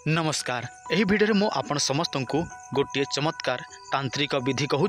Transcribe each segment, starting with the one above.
नमस्कार। एही भिडियो मु आपण समस्त को गोटे चमत्कार तांत्रिक विधि कहूँ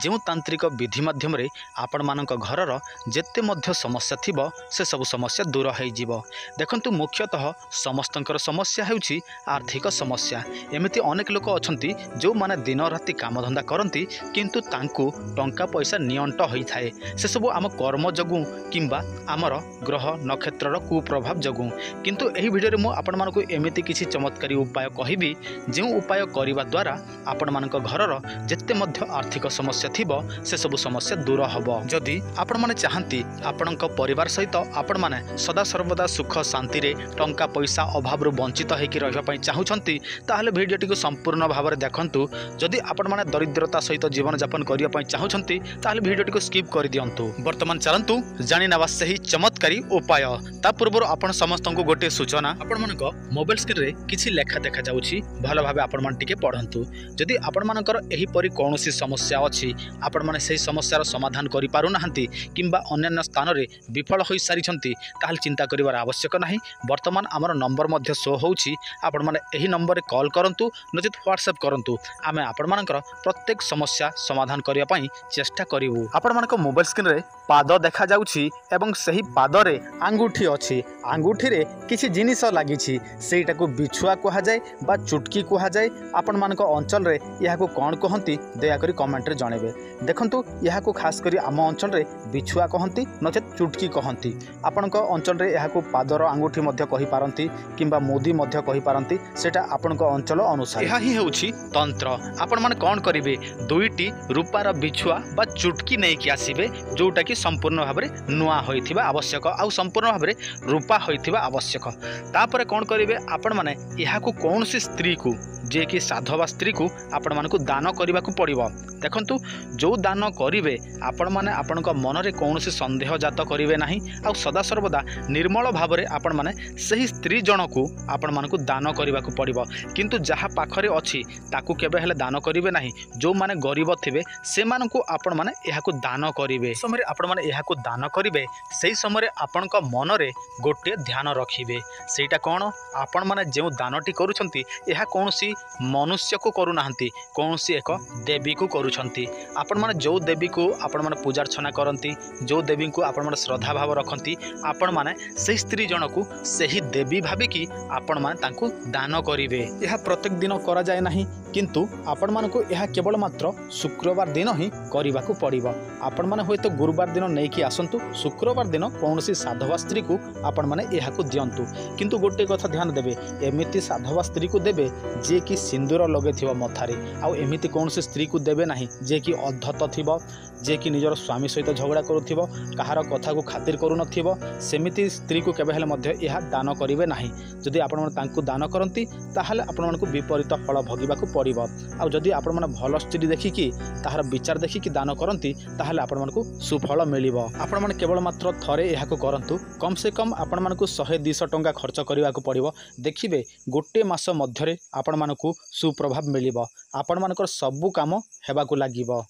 जो तांत्रिक विधि माध्यम रे आपण मानक घरर जेते मध्य समस्या थिबो से सब समस्या दूर हो जिवो। देखंतु मुख्यतः समस्तंकर समस्या हेउछि आर्थिक समस्या। एमिति अनेक लोक अछंती जो माने दिन राति काम धंदा करंती किंतु तांकु टंका पैसा नियंट होई थाए। से सब आम कर्म जगु किंबा आमर ग्रह नक्षत्रर कुप्रभाव जगु। किंतु एही भिडियो रे मु आपण मानकु एमिति किछि चमत्कारी उपाय कहिबी जो उपाय करिबा द्वारा आपण मानक घरर जेते मध्य आर्थिक समस्या थिबो से सब समस्या दूर हबो। जदि आपण माने चाहंती आपणक परिवार सहित आपण माने सदा सर्वदा सुख शांति रे टंका पैसा अभाव रु वंचित हेकि रहबा पई चाहुछंती ताहाले भिडियोटी को संपूर्ण भाव में देखंतु। जदि आपण माने दरिद्रता सहित जीवन यापन करिया पई चाहुछंती ताहाले भिडियोटी को स्किप कर दियंतु। वर्तमान चलंतु जानि नवा सही चमत्कारी उपाय। ता पूर्व आपण समस्त को गोटे सूचना आपण मानक मोबाइल स्क्रीन रे किछि लेखा देखा जाउछि भल भाबे आपण मान टिके पढंतु। जदि आपण मानकर एही परि कोनोसी समस्या अछि आपण माने सेही समस्यार समाधान करि पारु नाहंती किंबा अन्य स्थान रे विफल होई सारिछंती ताहाले चिंता करिवार आवश्यक नाही। वर्तमान हमर नंबर मध्ये शो होउछि आपण माने एही नंबर रे कॉल करंतु नचेत व्हाट्सएप करंतु। आमे आपण मानकर प्रत्येक समस्या समाधान करिया पई चेष्टा करिवु। आपण मानक मोबाइल स्क्रीन रे पाद देखा जाउछि एवं सही पाद रे आंगुठी अछि। आंगुठी रे किछि जिनिस लागिछि सेटा को बिछुआ कहा जाए बा चुटकी कहा जाए। आपण मानक अंचल रे यहा को कोन कहंती दया करी कमेंट रे जणेबे। देखंतु यहा को खास करी आम अंचल रे बिछुआ कहंती नचेत चुटकी कहंती। आपणक अंचल रे यहा को पादर आंगुठी मध्य कहि पारंती किंबा मोदी मध्य कहि पारंती सेटा आपणक अंचल अनुसार। यहा ही हेउछि तंत्र। आपण माने कोन करिवे दुईटी रूपार बिछुआ बा चुटकी नै कि आसीबे जोटा कि संपूर्ण भाव में नुआ होइथिबा आवश्यक आउ संपूर्ण भाव में रूपा होइथिबा आवश्यक। तापर कोन करिवे आपण माने यहा को कोनसी स्त्री को जे कि साधवा स्त्री को आपण मानकु दान करबा को पड़िबो। देखंतु जो दान करिवे आपण माने आपण को मन रे कोनसी संदेह जात करिवे नाही आ सदा सर्वदा निर्मल भाव में आपण माने सही स्त्री जन को आपण मानकु दान करबा को पड़िबो। किंतु जहा पाखरे अछि ताकू केबे हेले दान करिवे नाही। जो माने गरीब थिबे से मानकु आपण माने यहा को दान करिवे। समय आपण माने यहा को दान करिवे सेही समय आपण को मन रे गोटे ध्यान रखिबे। सेटा कोन आपण माने जे दानटी करूछंती यहा कोनसी मनुष्य को करू नाहंती कोनसी एक देवी को करूछंती। आपण माने जो देवी को आपण माने पूजा अर्चना करंती जो देवी को आपण माने श्रद्धा भाव रखंती आपण माने सेही स्त्री जन को सेही देवी भाबी की आपण माने तांको दान करिवे। यहा प्रत्येक दिन करा जाय नाही किंतु आपण मानको यहा केवल मात्र शुक्रवार दिन ही करिबा को पड़िबो। आपण माने होय तो गुरुवार दिन नै कि आसंतु शुक्रवार दिन कोनसी साधवा स्त्री को आपण माने यहा को दियंतु। किंतु गोटे कथा ध्यान देबे एमिति साधवा स्त्री को देबे जे कि सिंदूर लगे थिबो मथारे आउ एमिति कोनसी स्त्री को देबे नाही जे कि अधत थिबो जे कि निजर स्वामी सहित झगड़ा करूथिबो कहार कथा को खातिर करू नथिबो सेमिति स्त्री को केबे हेले मध्य यहा दान करिवे नाही। जदि आपण माने तांको दान करंती ताहाले आपण मानकु विपरीत फल भोगिबा को पड़िबो। आउ जदि आपण माने भल स्त्री देखि कि ताहार विचार देखि कि दान करंती ताहाले आपण मानकु सुफल मिलिबो। आपण माने केवल मात्र थरे यहा को करंतु कम से कम आपण मानकु 100-200 टंका खर्च करिवा को पड़िबो। देखिबे गोटे मास मध्यरे आपण मानकु सुप्रभाव मिलिबो। आपण मानकर सबु काम हेबा को लागिबो।